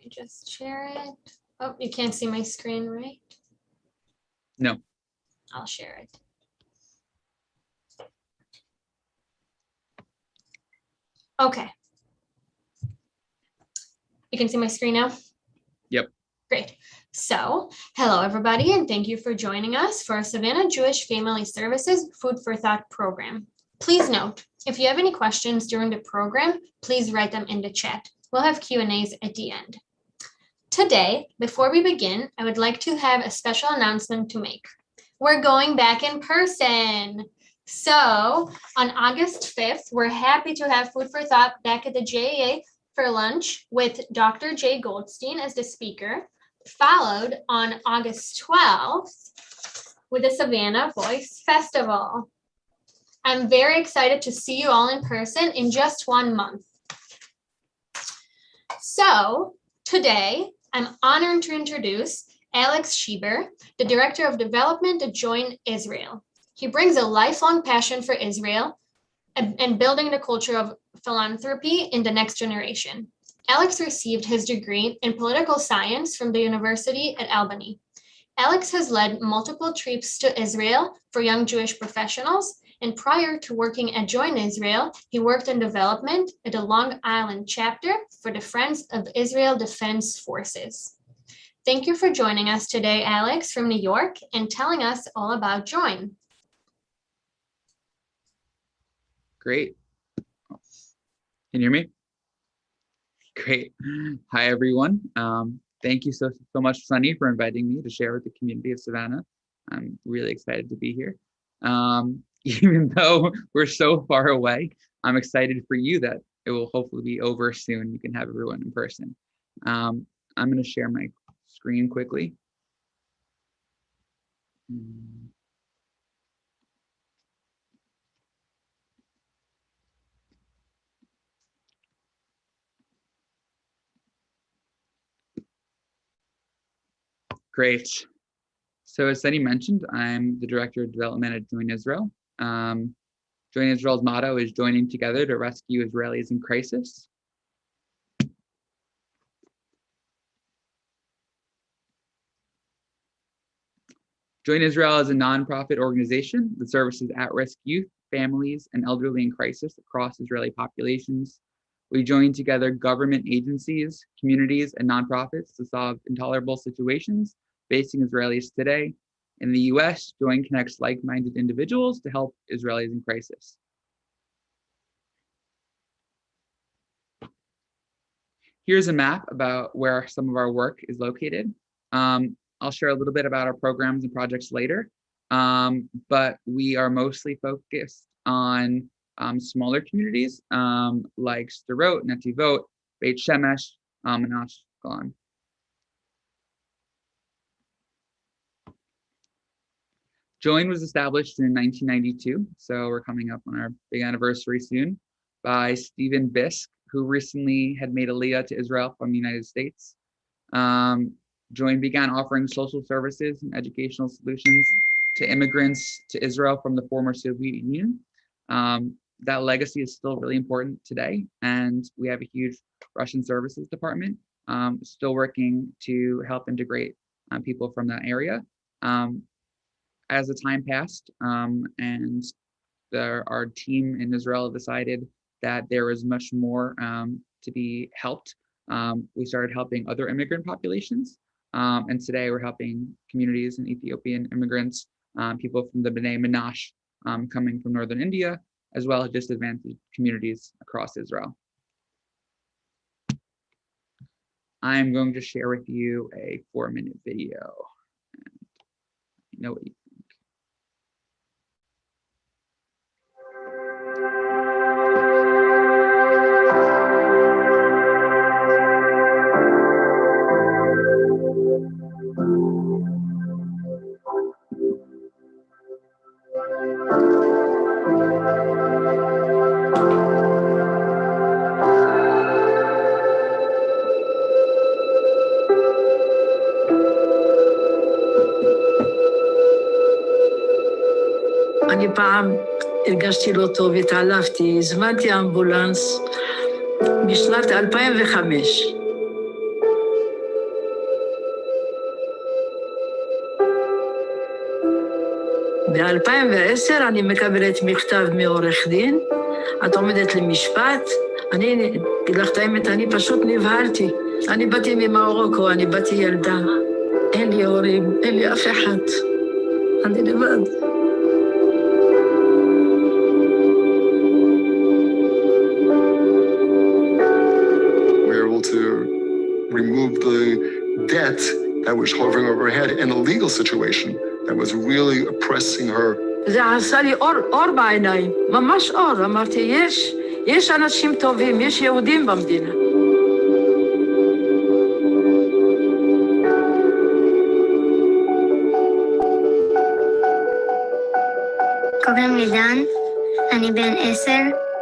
me just share it. Oh, you can't see my screen, right? No. I'll share it. Okay. You can see my screen now? Yep. Great. So, hello everybody, and thank you for joining us for our Savannah Jewish Family Services Food for Thought program. Please note, if you have any questions during the program, please write them in the chat. We'll have Q&As at the end. Today, before we begin, I would like to have a special announcement to make. We're going back in person. So, on August 5th, we're happy to have Food for Thought back at the JAA for lunch with Dr. Jay Goldstein as the speaker, followed on August 12th with the Savannah Voice Festival. I'm very excited to see you all in person in just 1 month. So today, I'm honored to introduce Alex Schieber, the Director of Development at Join Israel. He brings a lifelong passion for Israel and building the culture of philanthropy in the next generation. Alex received his degree in political science from the University at Albany. Alex has led multiple trips to Israel for young Jewish professionals, and prior to working at Join Israel, he worked in development at the Long Island chapter for the Friends of Israel Defense Forces. Thank you for joining us today, Alex, from New York, and telling us all about Join. Great. Can you hear me? Great. Hi, everyone. Thank you so much, Sunny, for inviting me to share with the community of Savannah. I'm really excited to be here. Even though we're so far away, I'm excited for you that it will hopefully be over soon. You can have everyone in person. I'm going to share my screen quickly. Great. So as Sunny mentioned, I'm the Director of Development at Join Israel. Join Israel's motto is joining together to rescue Israelis in crisis. Join Israel is a nonprofit organization that services at-risk youth, families, and elderly in crisis across Israeli populations. We join together government agencies, communities, and nonprofits to solve intolerable situations facing Israelis today. In the US, Join connects like-minded individuals to help Israelis in crisis. Here's a map about where some of our work is located. I'll share a little bit about our programs and projects later, but we are mostly focused on smaller communities like Sderot, Netivot, Beit Shemesh, and Ashkelon. Join was established in 1992, so we're coming up on our big anniversary soon, by Stephen Bisk, who recently had made Aliyah to Israel from the United States. Join began offering social services and educational solutions to immigrants to Israel from the former Soviet Union. That legacy is still really important today, and we have a huge Russian services department still working to help integrate people from that area. As the time passed and our team in Israel decided that there was much more to be helped, we started helping other immigrant populations. And today we're helping communities and Ethiopian immigrants, people from the B'nai Menashe coming from northern India, as well as disadvantaged communities across Israel. I'm going to share with you a 4-minute video. You know what you אני פעם הרגשתי לא טוב, התעלפתי, הזמנתי אמבולנס בשנת 2005. ב-2010 אני מקבלת מכתב מעורך דין, את עומדת למשפט. אני אגיד לך את האמת, אני פשוט נבהלתי. אני באתי ממרוקו, אני באתי ילדה. אין לי הורים, אין לי אף אחד. אני לבד. We were able to remove the debt that was hovering over her head and a legal situation that was really oppressing her. זה עשה לי אור בעיניים, ממש אור. אמרתי, יש אנשים טובים, יש יהודים במדינה. קוראים לי דן, אני בן 10,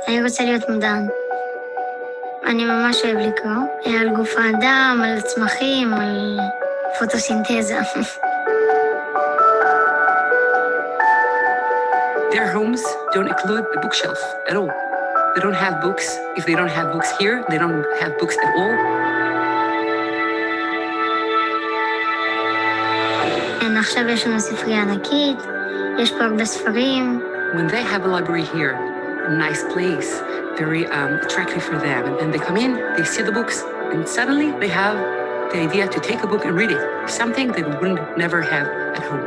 אני רוצה להיות מדען. אני ממש אוהב לקרוא, על גוף האדם, על צמחים, על פוטוסינתזה. Their homes don't include a bookshelf at all. They don't have books. If they don't have books here, they don't have books at all. עכשיו יש לנו ספרייה ענקית, יש פה הרבה ספרים. When they have a library here, a nice place, very attractive for them, and then they come in, they see the books, and suddenly they have the idea to take a book and read it, something they wouldn't never have at home.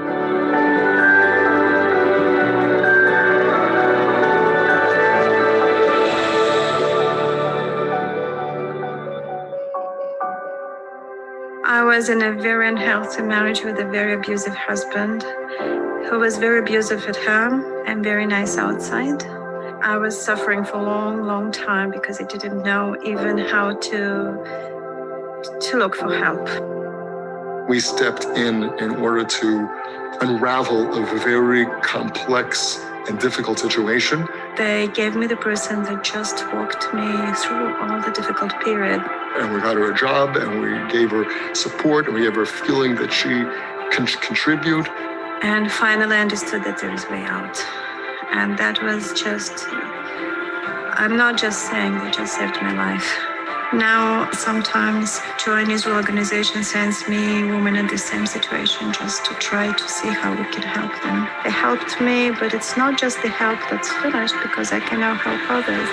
I was in a very unhealthy marriage with a very abusive husband who was very abusive at home and very nice outside. I was suffering for a long time because I didn't know even how to look for help. We stepped in order to unravel a very complex and difficult situation. They gave me the person that just walked me through all the difficult period. And we got her a job, and we gave her support, and we gave her a feeling that she can contribute. And finally I understood that there is a way out. And that was just, I'm not just saying, that just saved my life. Now, sometimes join Israel organization sends me women in the same situation just to try to see how we can help them. They helped me, but it's not just the help that's finished, because I can now help others.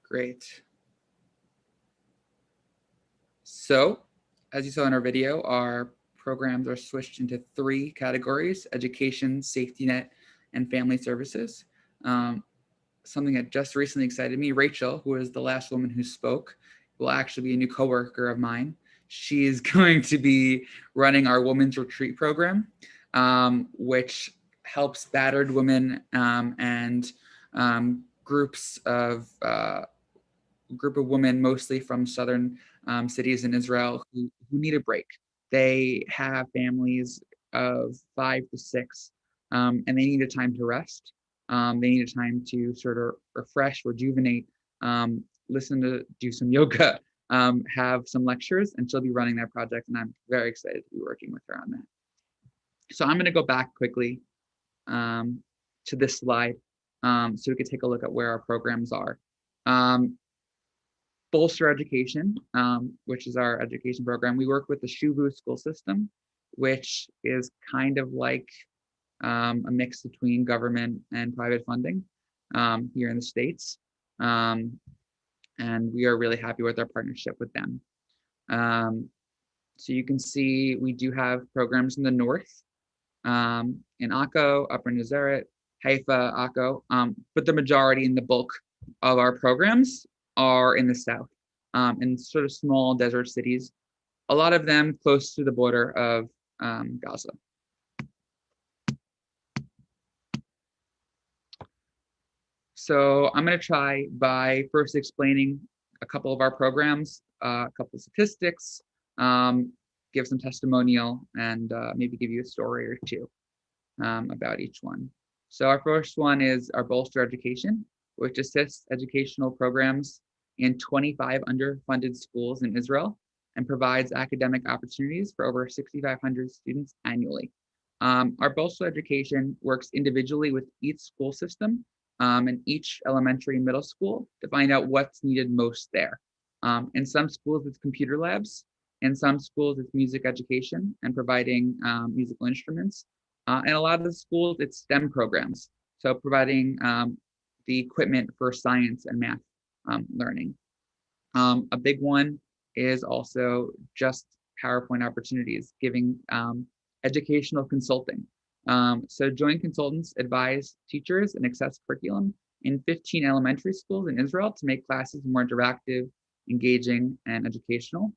Great. So, as you saw in our video, our programs are switched into 3 categories: education, safety net, and family services. Something that just recently excited me, Rachel, who is the last woman who spoke, will actually be a new coworker of mine. She is going to be running our Women's Retreat program, which helps battered women and groups of group of women, mostly from southern cities in Israel, who need a break. They have families of 5 to 6, and they need a time to rest. They need a time to sort of refresh, rejuvenate, do some yoga, have some lectures, and she'll be running that project, and I'm very excited to be working with her on that. So I'm going to go back quickly to this slide so we could take a look at where our programs are. Bolster Education, which is our education program. We work with the Shuvu school system, which is kind of like a mix between government and private funding here in the States. And we are really happy with our partnership with them. So you can see we do have programs in the north, in Akko, Upper Nazareth, Haifa, Akko, but the majority and the bulk of our programs are in the south, in sort of small desert cities, a lot of them close to the border of Gaza. So I'm going to try by first explaining a couple of our programs, a couple of statistics, give some testimonial, and maybe give you a story or two about each one. So our first one is our Bolster Education, which assists educational programs in 25 underfunded schools in Israel and provides academic opportunities for over 6,500 students annually. Our Bolster Education works individually with each school system and each elementary and middle school to find out what's needed most there. In some schools, it's computer labs. In some schools, it's music education and providing musical instruments. And a lot of the schools, it's STEM programs. So providing the equipment for science and math learning. A big one is also just PowerPoint opportunities, giving educational consulting. So Join Consultants advise teachers and access curriculum in 15 elementary schools in Israel to make classes more interactive, engaging, and educational.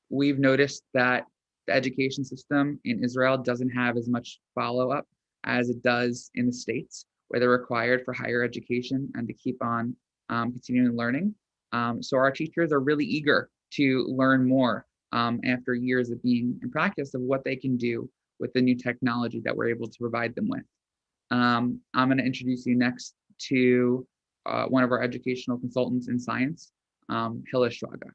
We've noticed that the education system in Israel doesn't have as much follow-up as it does in the States, where they're required for higher education and to keep on continuing learning. So our teachers are really eager to learn more after years of being in practice of what they can do with the new technology that we're able to provide them with. I'm going to introduce you next to one of our educational consultants in science, Hilla Shraga.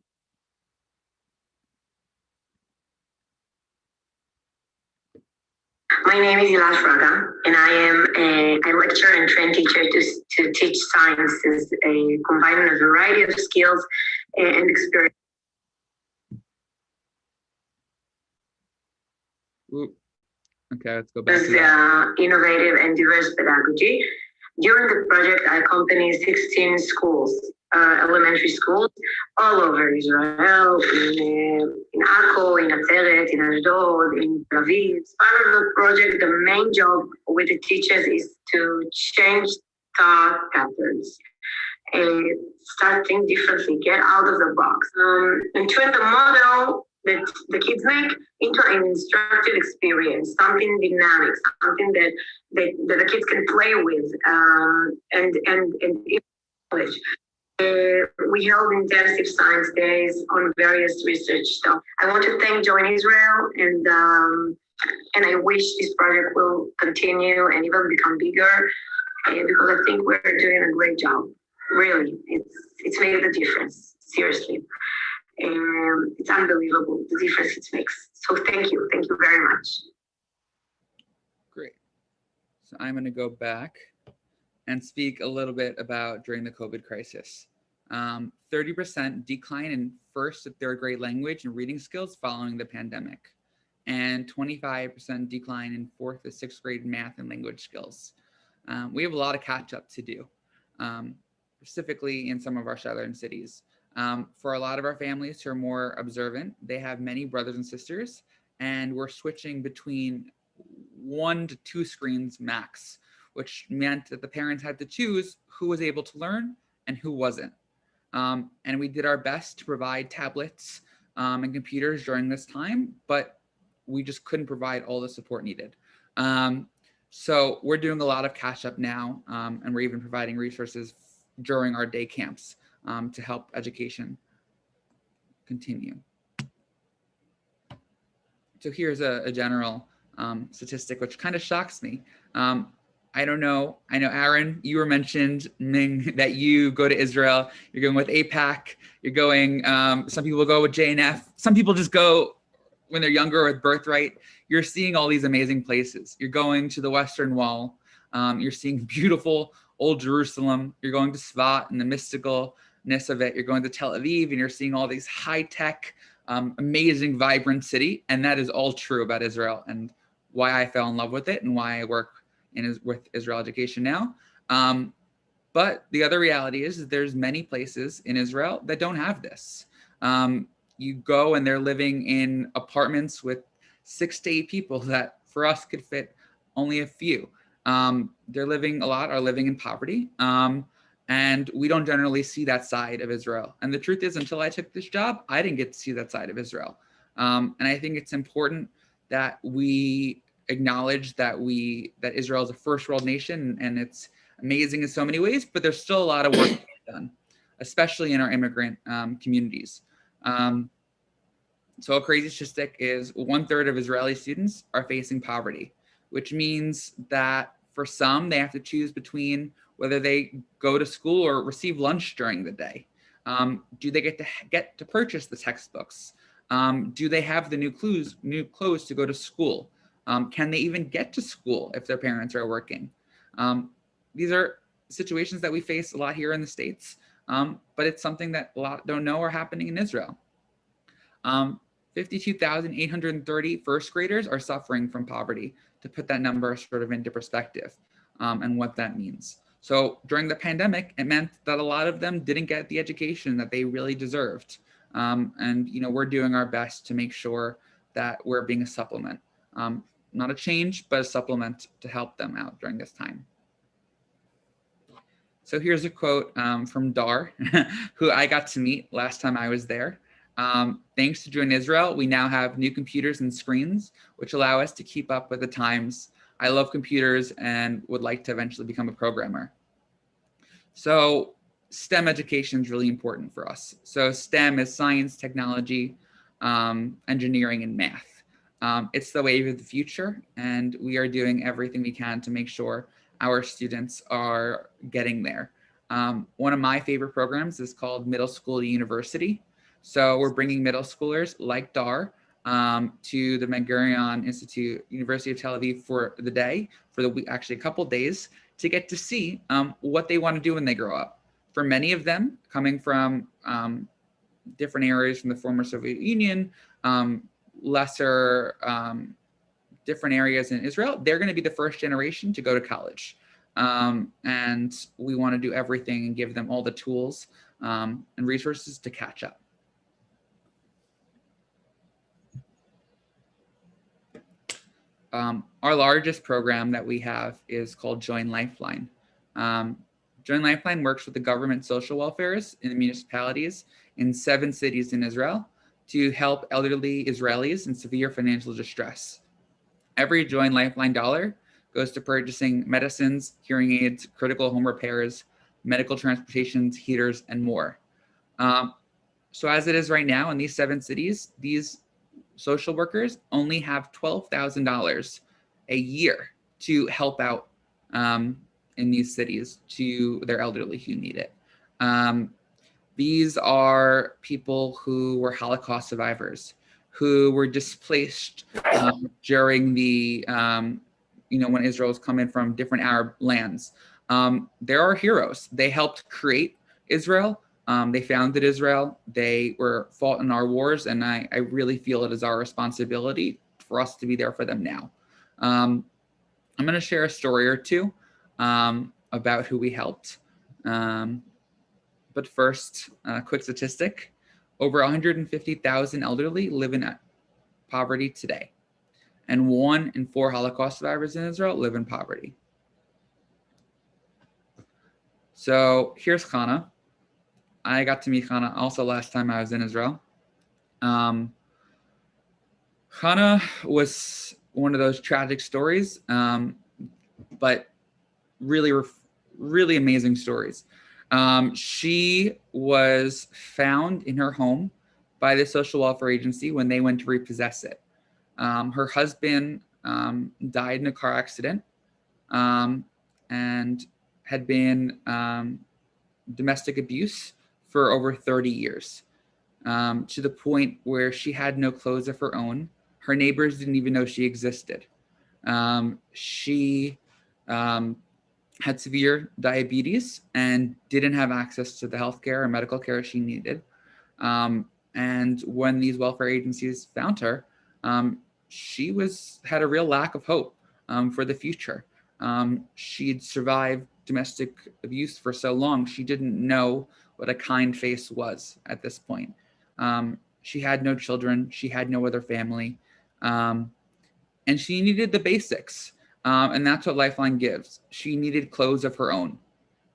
My name is Hilla Shraga, and I am a lecturer and trained teacher to teach sciences, combining a variety of skills and experience. Ooh. Okay, let's go back to that. Innovative and diverse pedagogy. During the project, I accompanied 16 schools, elementary schools, all over Israel, in Akko, in Atzeret, in Ashdod, in Tel Aviv. As part of the project, the main job with the teachers is to change thought patterns and start thinking differently, get out of the box, and turn the model that the kids make into an instructive experience, something dynamic, something that the kids can play with and knowledge. We held intensive science days on various research stuff. I want to thank Join Israel, and I wish this project will continue and even become bigger, because I think we're doing a great job. Really, it's made a difference, seriously. It's unbelievable, the difference it makes. So thank you very much. Great. So I'm going to go back and speak a little bit about during the COVID crisis. 30% decline in first to third grade language and reading skills following the pandemic, and 25% decline in fourth to sixth grade math and language skills. We have a lot of catch up to do, specifically in some of our southern cities. For a lot of our families who are more observant, they have many brothers and sisters, and we're switching between 1 to 2 screens max, which meant that the parents had to choose who was able to learn and who wasn't. And we did our best to provide tablets and computers during this time, but we just couldn't provide all the support needed. So we're doing a lot of catch up now, and we're even providing resources during our day camps to help education continue. So here's a general statistic, which kind of shocks me. I don't know. I know, Aaron, you were mentioned, Ming, that you go to Israel. You're going with APAC. You're going, some people go with JNF. Some people just go when they're younger with Birthright. You're seeing all these amazing places. You're going to the Western Wall. You're seeing beautiful Old Jerusalem. You're going to Svat and the mysticalness of it. You're going to Tel Aviv and you're seeing all these high-tech, amazing, vibrant city. And that is all true about Israel and why I fell in love with it and why I work with Israel Education now. But the other reality is that there's many places in Israel that don't have this. You go and they're living in apartments with 6 to 8 people that for us could fit only a few. They're living, a lot are living in poverty. And we don't generally see that side of Israel. And the truth is, until I took this job, I didn't get to see that side of Israel. And I think it's important that we acknowledge that Israel is a first world nation and it's amazing in so many ways, but there's still a lot of work to be done, especially in our immigrant communities. So a crazy statistic is 1/3 of Israeli students are facing poverty, which means that for some, they have to choose between whether they go to school or receive lunch during the day. Do they get to purchase the textbooks? Do they have the new clothes to go to school? Can they even get to school if their parents are working? These are situations that we face a lot here in the States, but it's something that a lot don't know are happening in Israel. 52,830 first graders are suffering from poverty, to put that number sort of into perspective, and what that means. So during the pandemic, it meant that a lot of them didn't get the education that they really deserved. And we're doing our best to make sure that we're being a supplement, not a change, but a supplement to help them out during this time. So here's a quote from Dar, who I got to meet last time I was there. Thanks to Join Israel, we now have new computers and screens, which allow us to keep up with the times. I love computers and would like to eventually become a programmer. So STEM education is really important for us. So STEM is science, technology, engineering, and math. It's the wave of the future, and we are doing everything we can to make sure our students are getting there. One of my favorite programs is called Middle School to University. So we're bringing middle schoolers like Dar to the Ben Gurion Institute, University of Tel Aviv for the day, for the week, actually a couple days, to get to see what they want to do when they grow up. For many of them, coming from different areas from the former Soviet Union, different areas in Israel, they're going to be the first generation to go to college. And we want to do everything and give them all the tools and resources to catch up. Our largest program that we have is called Join Lifeline. Join Lifeline works with the government social welfares in the municipalities in 7 cities in Israel to help elderly Israelis in severe financial distress. Every Join Lifeline dollar goes to purchasing medicines, hearing aids, critical home repairs, medical transportations, heaters, and more. So as it is right now in these 7 cities, these social workers only have $12,000 a year to help out in these cities to their elderly who need it. These are people who were Holocaust survivors, who were displaced during the, when Israel was coming from different Arab lands. There are heroes. They helped create Israel. They founded Israel. They were fought in our wars, and I really feel it is our responsibility for us to be there for them now. I'm going to share a story or two about who we helped. But first, a quick statistic. Over 150,000 elderly live in poverty today, and 1 in 4 Holocaust survivors in Israel live in poverty. So here's Chana. I got to meet Chana also last time I was in Israel. Chana was one of those tragic stories, but really amazing stories. She was found in her home by the social welfare agency when they went to repossess it. Her husband died in a car accident and had been domestic abuse for over 30 years, to the point where she had no clothes of her own. Her neighbors didn't even know she existed. She had severe diabetes and didn't have access to the healthcare and medical care she needed. And when these welfare agencies found her, she had a real lack of hope for the future. She'd survived domestic abuse for so long, she didn't know what a kind face was at this point. She had no children, she had no other family, and she needed the basics. And that's what Lifeline gives. She needed clothes of her own.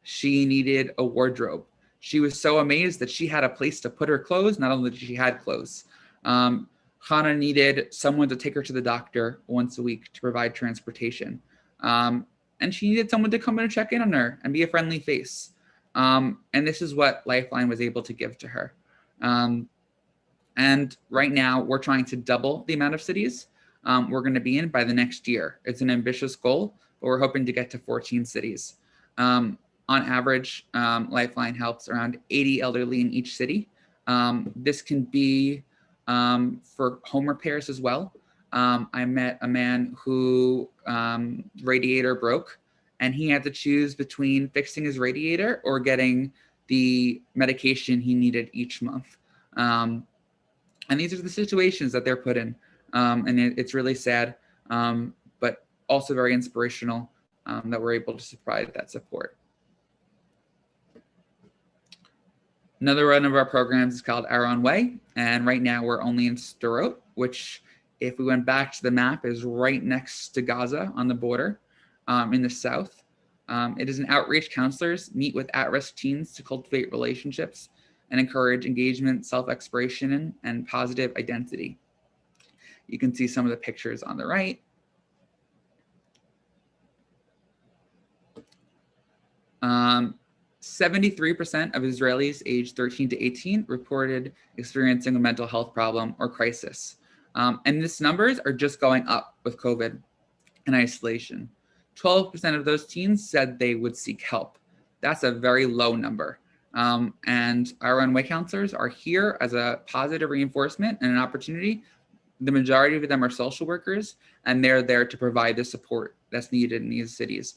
She needed a wardrobe. She was so amazed that she had a place to put her clothes. Not only did she had clothes, Chana needed someone to take her to the doctor once a week to provide transportation. and she needed someone to come in and check in on her and be a friendly face. And this is what Lifeline was able to give to her. And right now we're trying to double the amount of cities we're going to be in by the next year. It's an ambitious goal, but we're hoping to get to 14 cities. On average, Lifeline helps around 80 elderly in each city. This can be for home repairs as well. I met a man who radiator broke, and he had to choose between fixing his radiator or getting the medication he needed each month. And these are the situations that they're put in. And it's really sad, but also very inspirational that we're able to provide that support. Another one of our programs is called Our Own Way. And right now we're only in Sderot, which if we went back to the map is right next to Gaza on the border in the south. It is an outreach. Counselors meet with at-risk teens to cultivate relationships and encourage engagement, self-exploration, and positive identity. You can see some of the pictures on the right. 73% of Israelis aged 13 to 18 reported experiencing a mental health problem or crisis. And these numbers are just going up with COVID and isolation. 12% of those teens said they would seek help. That's a very low number. And Our Own Way counselors are here as a positive reinforcement and an opportunity. The majority of them are social workers, and they're there to provide the support that's needed in these cities.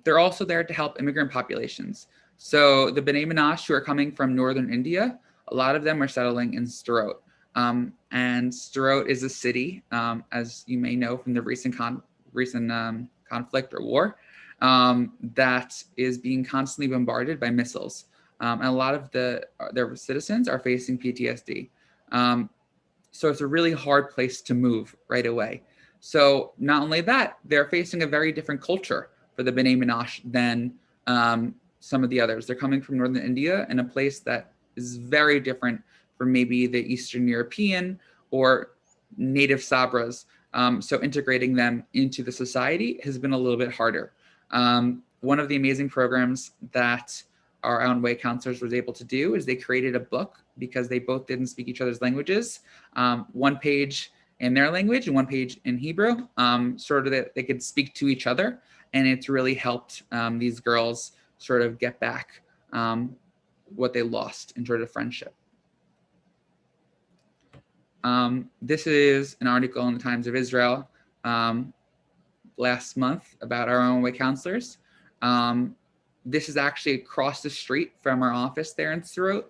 They're also there to help immigrant populations. So the B'nai Menashe who are coming from northern India, a lot of them are settling in Sderot. And Sderot is a city, as you may know from the recent conflict or war, that is being constantly bombarded by missiles. And a lot of their citizens are facing PTSD. So it's a really hard place to move right away. So not only that, they're facing a very different culture for the B'nai Menashe than some of the others. They're coming from northern India in a place that is very different from maybe the Eastern European or native Sabras. So integrating them into the society has been a little bit harder. One of the amazing programs that Our Own Way counselors was able to do is they created a book because they both didn't speak each other's languages. One page in their language and one page in Hebrew, sort of that they could speak to each other. And it's really helped these girls sort of get back what they lost in sort of friendship. This is an article in the Times of Israel last month about Our Own Way counselors. This is actually across the street from our office there in Sderot.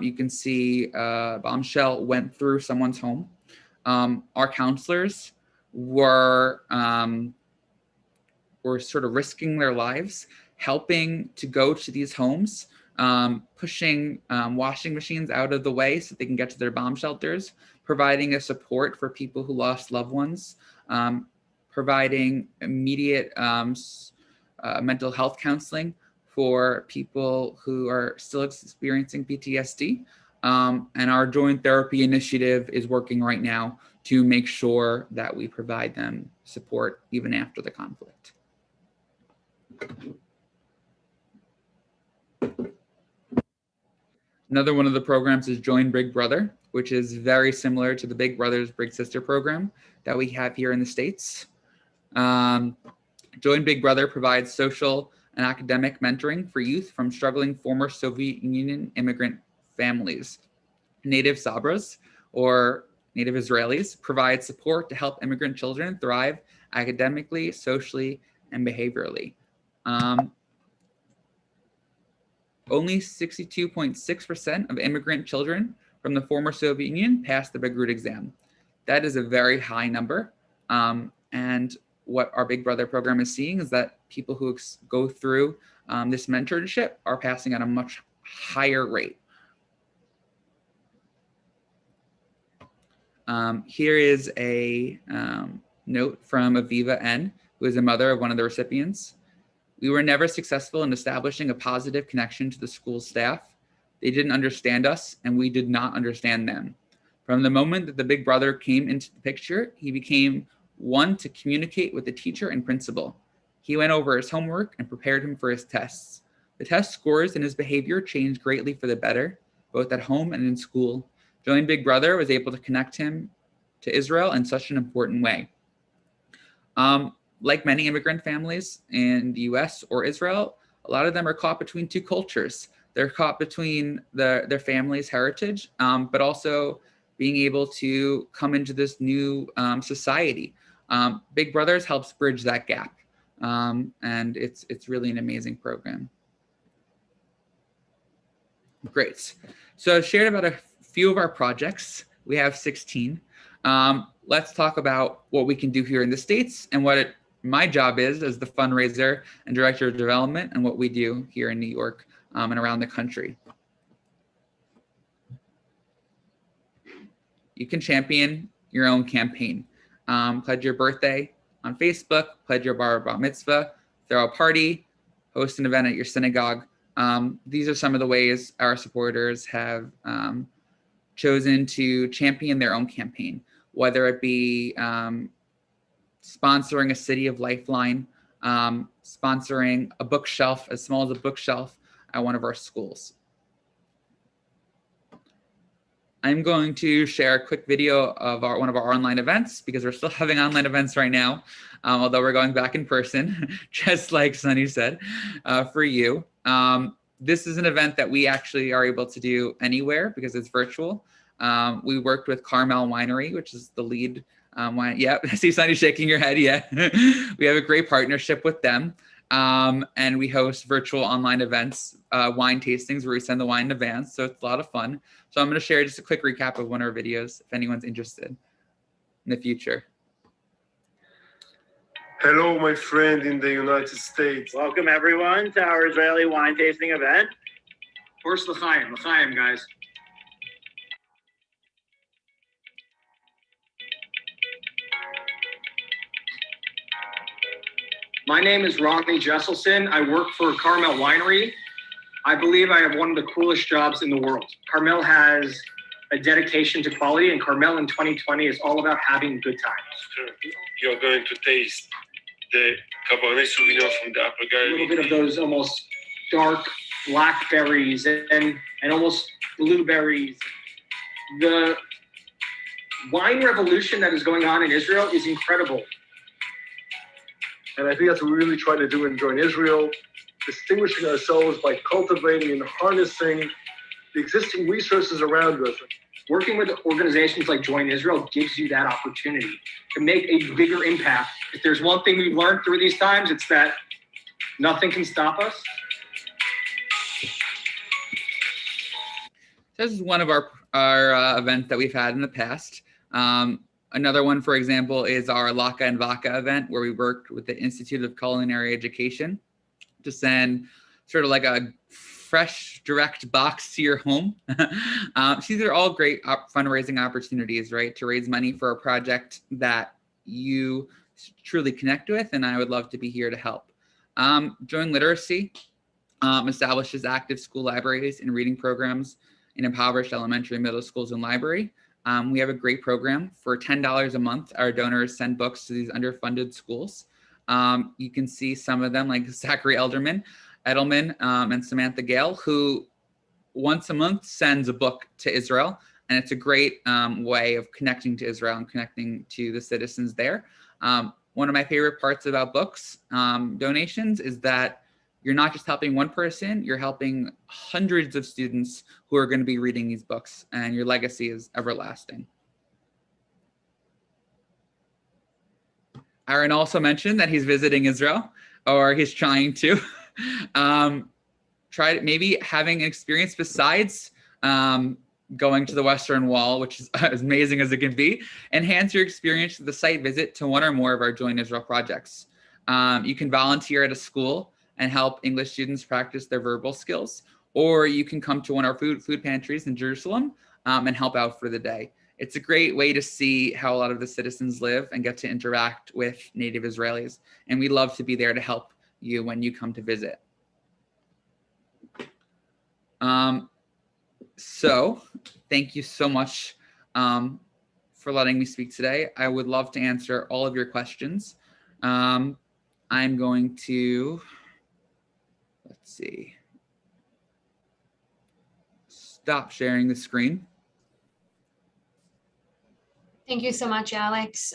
You can see a bombshell went through someone's home. Our counselors were sort of risking their lives, helping to go to these homes, pushing washing machines out of the way so they can get to their bomb shelters, providing a support for people who lost loved ones, providing immediate mental health counseling for people who are still experiencing PTSD. And our joint therapy initiative is working right now to make sure that we provide them support even after the conflict. Another one of the programs is Join Big Brother, which is very similar to the Big Brothers Big Sister program that we have here in the States. Join Big Brother provides social and academic mentoring for youth from struggling former Soviet Union immigrant families. Native Sabras, or Native Israelis, provide support to help immigrant children thrive academically, socially, and behaviorally. Only 62.6% of immigrant children from the former Soviet Union passed the Bagrut exam. That is a very high number. And what our Big Brother program is seeing is that people who go through this mentorship are passing at a much higher rate. Here is a note from Aviva N., who is a mother of one of the recipients. We were never successful in establishing a positive connection to the school staff. They didn't understand us, and we did not understand them. From the moment that the Big Brother came into the picture, he became one to communicate with the teacher and principal. He went over his homework and prepared him for his tests. The test scores and his behavior changed greatly for the better, both at home and in school. Join Big Brother was able to connect him to Israel in such an important way. Like many immigrant families in the US or Israel, a lot of them are caught between two cultures. They're caught between their family's heritage, but also being able to come into this new society. Big Brothers helps bridge that gap, and it's really an amazing program. Great. So I've shared about a few of our projects. We have 16. Let's talk about what we can do here in the States and what my job is as the fundraiser and director of development and what we do here in New York and around the country. You can champion your own campaign. Pledge your birthday on Facebook, pledge your bar mitzvah, throw a party, host an event at your synagogue. These are some of the ways our supporters have chosen to champion their own campaign, whether it be sponsoring a City of Lifeline, sponsoring a bookshelf, as small as a bookshelf at one of our schools. I'm going to share a quick video of one of our online events because we're still having online events right now, although we're going back in person, just like Sunny said, for you. This is an event that we actually are able to do anywhere because it's virtual. We worked with Carmel Winery, which is the lead wine. Yeah, I see Sunny shaking your head. Yeah, we have a great partnership with them. And we host virtual online events, wine tastings where we send the wine in advance. So it's a lot of fun. So I'm going to share just a quick recap of one of our videos if anyone's interested in the future. Hello, my friend in the United States. Welcome everyone to our Israeli wine tasting event. First l'chaim, guys. My name is Ronnie Jesselson. I work for Carmel Winery. I believe I have one of the coolest jobs in the world. Carmel has a dedication to quality, and Carmel in 2020 is all about having good times. You're going to taste the Cabernet Sauvignon from the Upper Galilee. A little bit of those almost dark blackberries and almost blueberries. The wine revolution that is going on in Israel is incredible. And I think that's what we really try to do in Join Israel, distinguishing ourselves by cultivating and harnessing the existing resources around us. Working with organizations like Join Israel gives you that opportunity to make a bigger impact. If there's one thing we've learned through these times, it's that nothing can stop us. This is one of our events that we've had in the past. Another one, for example, is our Laka and Vaka event, where we worked with the Institute of Culinary Education to send sort of like a fresh, direct box to your home. These are all great fundraising opportunities, right? To raise money for a project that you truly connect with, and I would love to be here to help. Join Literacy establishes active school libraries and reading programs in impoverished elementary, middle schools, and library. We have a great program. For $10 a month, our donors send books to these underfunded schools. You can see some of them like Zachary Edelman, and Samantha Gale, who once a month sends a book to Israel. And it's a great way of connecting to Israel and connecting to the citizens there. One of my favorite parts about books donations is that you're not just helping one person, you're helping hundreds of students who are going to be reading these books, and your legacy is everlasting. Aaron also mentioned that he's visiting Israel, or he's trying to. Try maybe having an experience besides going to the Western Wall, which is as amazing as it can be. Enhance your experience with the site visit to one or more of our Join Israel projects. You can volunteer at a school and help English students practice their verbal skills, or you can come to one of our food pantries in Jerusalem and help out for the day. It's a great way to see how a lot of the citizens live and get to interact with native Israelis. And we love to be there to help you when you come to visit. So thank you so much for letting me speak today. I would love to answer all of your questions. I'm going to, let's see, stop sharing the screen. Thank you so much, Alex.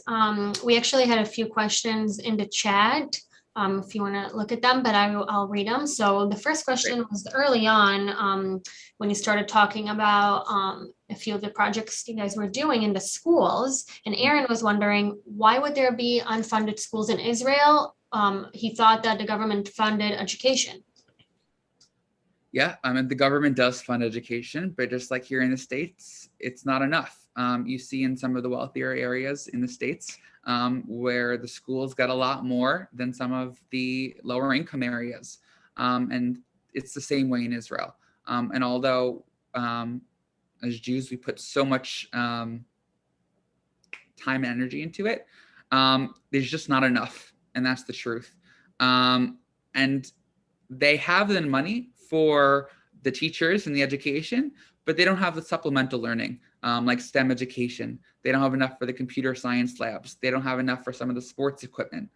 We actually had a few questions in the chat, if you want to look at them, but I'll read them. So the first question was early on, when you started talking about a few of the projects you guys were doing in the schools, and Aaron was wondering, why would there be unfunded schools in Israel? He thought that the government funded education. Yeah, I mean, the government does fund education, but just like here in the States, it's not enough. You see in some of the wealthier areas in the States where the schools got a lot more than some of the lower income areas. And it's the same way in Israel. And although as Jews, we put so much time and energy into it, there's just not enough. And that's the truth. And they have the money for the teachers and the education, but they don't have the supplemental learning, like STEM education. They don't have enough for the computer science labs. They don't have enough for some of the sports equipment.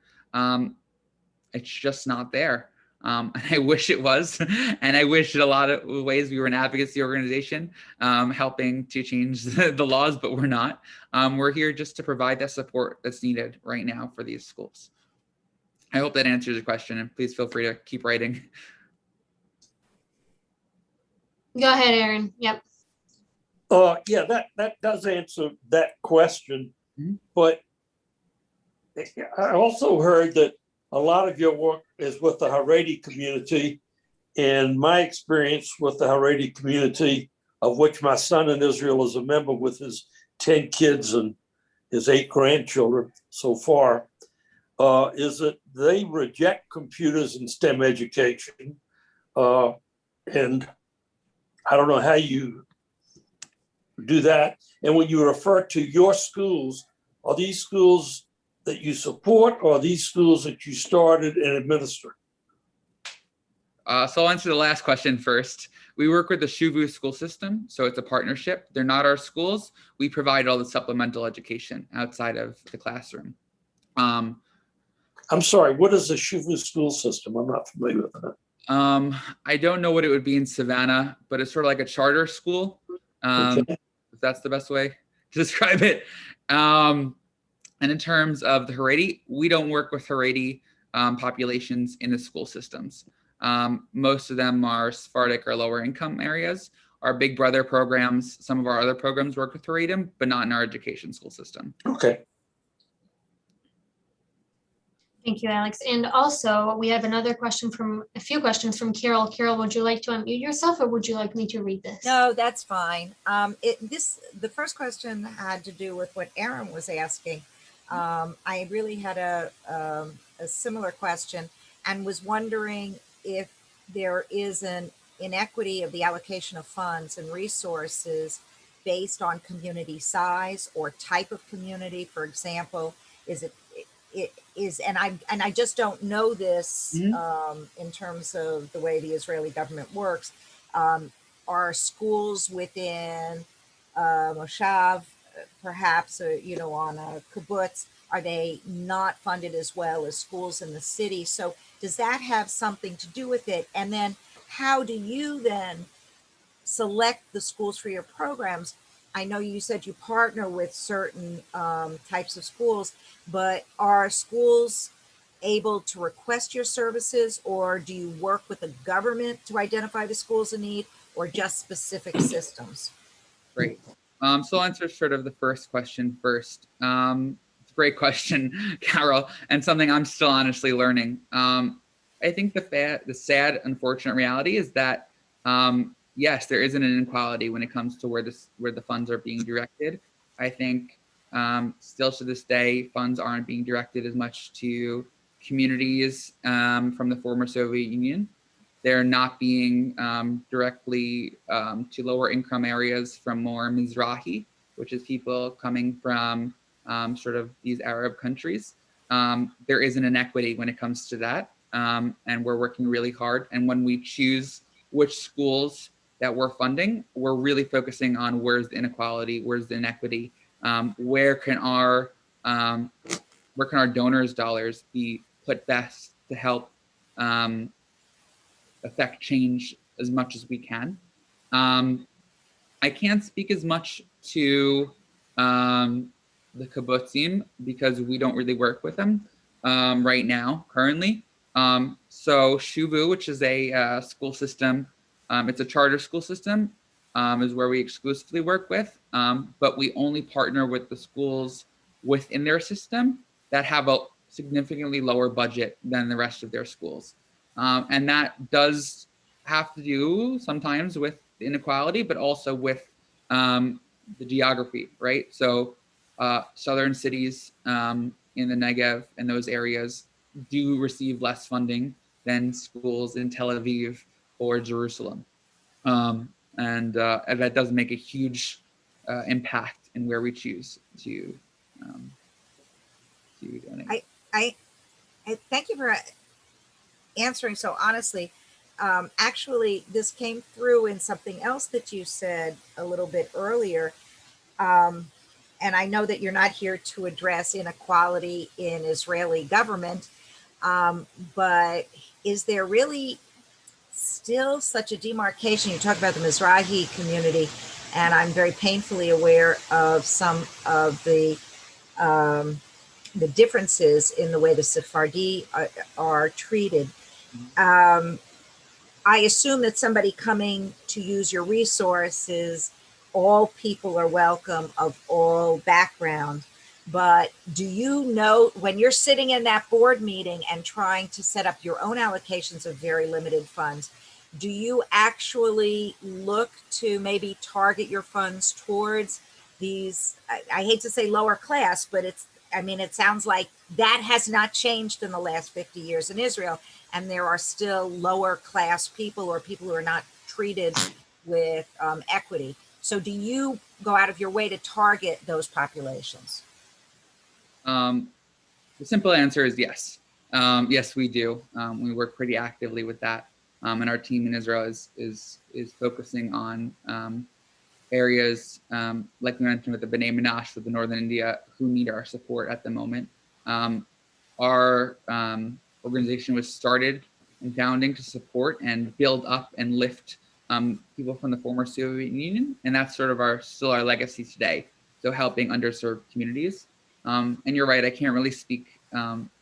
It's just not there. And I wish it was. And I wish in a lot of ways we were an advocacy organization helping to change the laws, but we're not. We're here just to provide that support that's needed right now for these schools. I hope that answers your question, and please feel free to keep writing. Go ahead, Aaron. Yep. Yeah, that does answer that question. But I also heard that a lot of your work is with the Haredi community. And my experience with the Haredi community, of which my son in Israel is a member with his 10 kids and his 8 grandchildren so far, is that they reject computers and STEM education. And I don't know how you do that. And when you refer to your schools, are these schools that you support, or are these schools that you started and administer? So I'll answer the last question first. We work with the Shuvu school system, so it's a partnership. They're not our schools. We provide all the supplemental education outside of the classroom. I'm sorry, what is the Shuvu school system? I'm not familiar with that. I don't know what it would be in Savannah, but it's sort of like a charter school, if that's the best way to describe it. And in terms of the Haredi, we don't work with Haredi populations in the school systems. Most of them are Sephardic or lower income areas. Our Big Brother programs, some of our other programs work with Haredim, but not in our education school system. Okay. Thank you, Alex. And also, we have a few questions from Carol. Carol, would you like to unmute yourself, or would you like me to read this? No, that's fine. The first question had to do with what Aaron was asking. I really had a similar question and was wondering if there is an inequity of the allocation of funds and resources based on community size or type of community. For example, and I just don't know this in terms of the way the Israeli government works. Are schools within Moshav, perhaps, on a kibbutz, are they not funded as well as schools in the city? So does that have something to do with it? And then how do you then select the schools for your programs? I know you said you partner with certain types of schools, but are schools able to request your services, or do you work with the government to identify the schools in need, or just specific systems? Great. So I'll answer sort of the first question first. It's a great question, Carol, and something I'm still honestly learning. I think the sad, unfortunate reality is that yes, there isn't an inequality when it comes to where the funds are being directed. I think still to this day, funds aren't being directed as much to communities from the former Soviet Union. They're not being directly to lower income areas from more Mizrahi, which is people coming from sort of these Arab countries. There is an inequity when it comes to that. And we're working really hard. And when we choose which schools that we're funding, we're really focusing on where's the inequality, where's the inequity, where can our donors' dollars be put best to help affect change as much as we can. I can't speak as much to the kibbutzim because we don't really work with them right now, currently. So Shuvu, which is a school system, it's a charter school system, is where we exclusively work with, but we only partner with the schools within their system that have a significantly lower budget than the rest of their schools. And that does have to do sometimes with inequality, but also with the geography, right? So southern cities in the Negev and those areas do receive less funding than schools in Tel Aviv or Jerusalem. And that does make a huge impact in where we choose to donate. I thank you for answering so honestly. Actually, this came through in something else that you said a little bit earlier. And I know that you're not here to address inequality in Israeli government, but is there really still such a demarcation? You talk about the Mizrahi community, and I'm very painfully aware of some of the differences in the way the Sephardi are treated. I assume that somebody coming to use your resources, all people are welcome of all background. But do you know, when you're sitting in that board meeting and trying to set up your own allocations of very limited funds, do you actually look to maybe target your funds towards these, I hate to say lower class, but it sounds like that has not changed in the last 50 years in Israel. And there are still lower class people or people who are not treated with equity. So do you go out of your way to target those populations? The simple answer is yes. Yes, we do. We work pretty actively with that. And our team in Israel is focusing on areas, like we mentioned with the B'nai Menashe of the Northern India, who need our support at the moment. Our organization was started and founding to support and build up and lift people from the former Soviet Union, and that's sort of still our legacy today. So helping underserved communities. And you're right, I can't really speak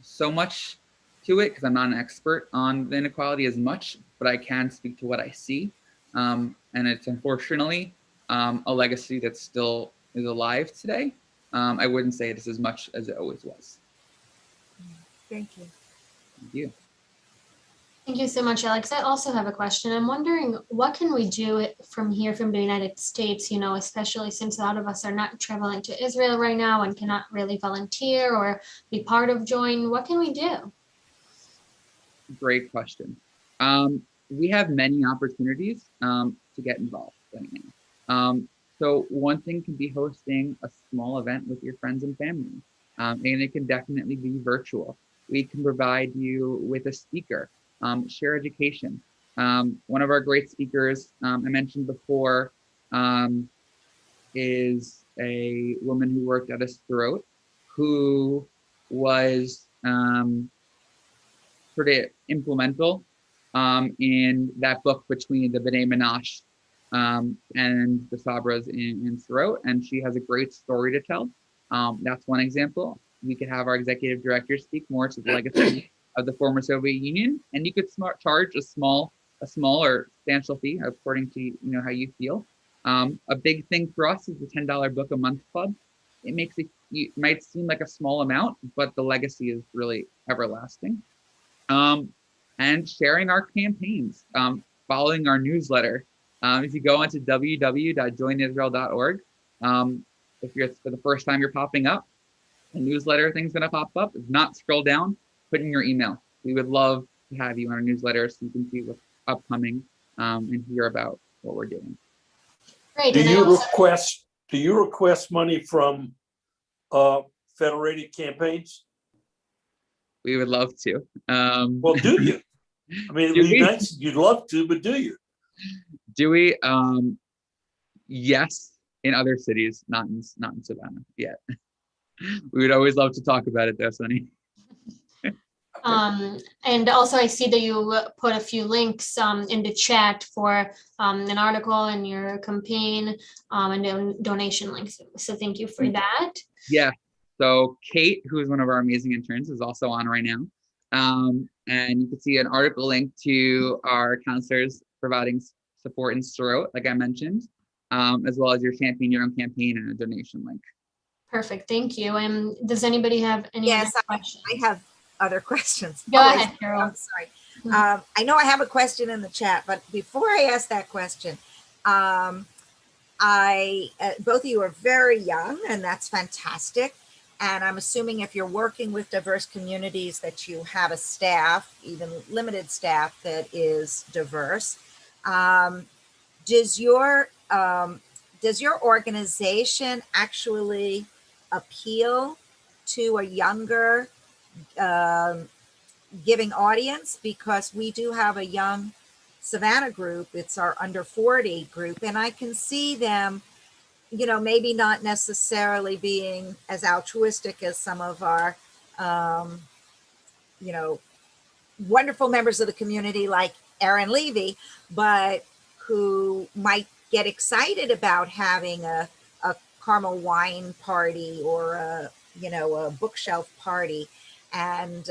so much to it because I'm not an expert on the inequality as much, but I can speak to what I see. And it's unfortunately a legacy that still is alive today. I wouldn't say it's as much as it always was. Thank you. Thank you. Thank you so much, Alex. I also have a question. I'm wondering, what can we do from here, from the United States, especially since a lot of us are not traveling to Israel right now and cannot really volunteer or be part of Join. What can we do? Great question. We have many opportunities to get involved right now. So one thing can be hosting a small event with your friends and family, and it can definitely be virtual. We can provide you with a speaker. Share education. One of our great speakers I mentioned before is a woman who worked at a Sderot, who was sort of implemental in that book between the B'nai Menashe and the Sabras in Sderot, and she has a great story to tell. That's one example. We could have our executive director speak more to the legacy of the former Soviet Union, and you could charge a small or substantial fee according to how you feel. A big thing for us is the $10 book a month club. It might seem like a small amount, but the legacy is really everlasting. And sharing our campaigns, following our newsletter. If you go onto www.joinisrael.org, if it's for the first time you're popping up, the newsletter thing's gonna pop up. If not, scroll down, put in your email. We would love to have you on our newsletter so you can see what's upcoming and hear about what we're doing. Great. Do you request money from federated campaigns? We would love to. Well, do you? I mean, it'd be nice. You'd love to, but do you? Do we? Yes, in other cities, not in Savannah yet. We would always love to talk about it though, Sunny. And also I see that you put a few links in the chat for an article in your campaign and donation links. So thank you for that. Yeah. So Kate, who is one of our amazing interns, is also on right now. And you can see an article link to our counselors providing support in Sderot, like I mentioned, as well as your Champion Your Own campaign and a donation link. Perfect. Thank you. And does anybody have any Yes, other questions? I have other questions. Go ahead, Carol. I'm sorry. I know I have a question in the chat, but before I ask that question, both of you are very young, and that's fantastic. And I'm assuming if you're working with diverse communities that you have a staff, even limited staff, that is diverse. Does your organization actually appeal to a younger giving audience? Because we do have a young Savannah group. It's our under 40 group, and I can see them, you know, maybe not necessarily being as altruistic as some of our, you know, wonderful members of the community like Erin Levy, but who might get excited about having a caramel wine party or a bookshelf party. And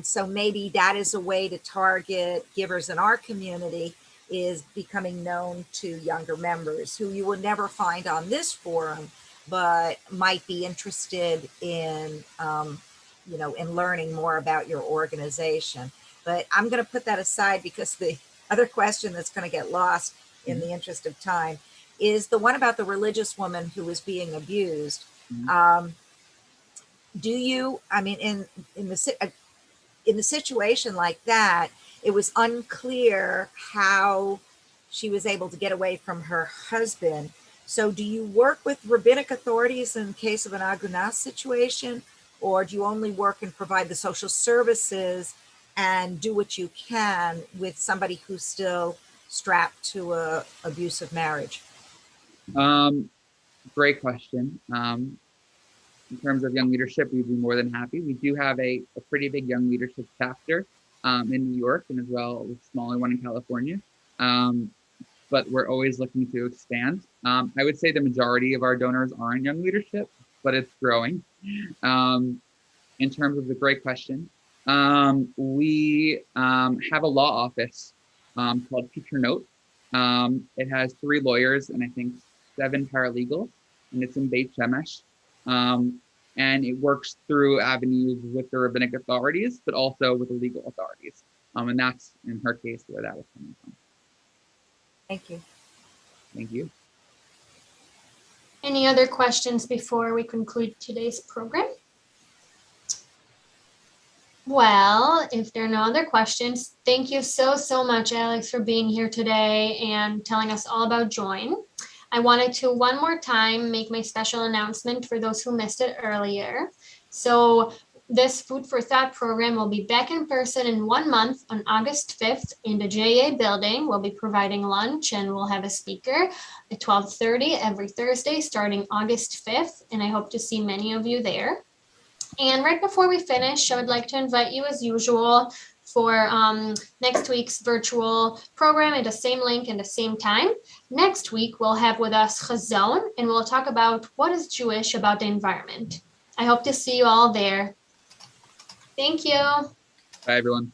so maybe that is a way to target givers in our community, is becoming known to younger members who you will never find on this forum, but might be interested in, in learning more about your organization. But I'm going to put that aside because the other question that's going to get lost in the interest of time is the one about the religious woman who was being abused. Do you, I mean, in the situation like that, it was unclear how she was able to get away from her husband. So do you work with rabbinic authorities in case of an agunah situation, or do you only work and provide the social services and do what you can with somebody who's still strapped to a abusive marriage? Great question. In terms of young leadership, we'd be more than happy. We do have a pretty big young leadership chapter in New York, and as well a smaller one in California. But we're always looking to expand. I would say the majority of our donors are in young leadership, but it's growing. In terms of the great question, we have a law office called Teacher Note. It has 3 lawyers and I think 7 paralegals, and it's in Beit Shemesh. And it works through avenues with the rabbinic authorities, but also with the legal authorities. And that's, in her case, where that was coming from. Thank you. Thank you. Any other questions before we conclude today's program? Well, if there are no other questions, thank you so much, Alex, for being here today and telling us all about Join. I wanted to one more time make my special announcement for those who missed it earlier. So this Food for Thought program will be back in person in 1 month on August 5th in the JA building. We'll be providing lunch and we'll have a speaker at 12:30 every Thursday starting August 5th. And I hope to see many of you there. And right before we finish, I would like to invite you as usual for next week's virtual program at the same link and the same time. Next week, we'll have with us Chazon, and we'll talk about what is Jewish about the environment. I hope to see you all there. Thank you. Bye, everyone.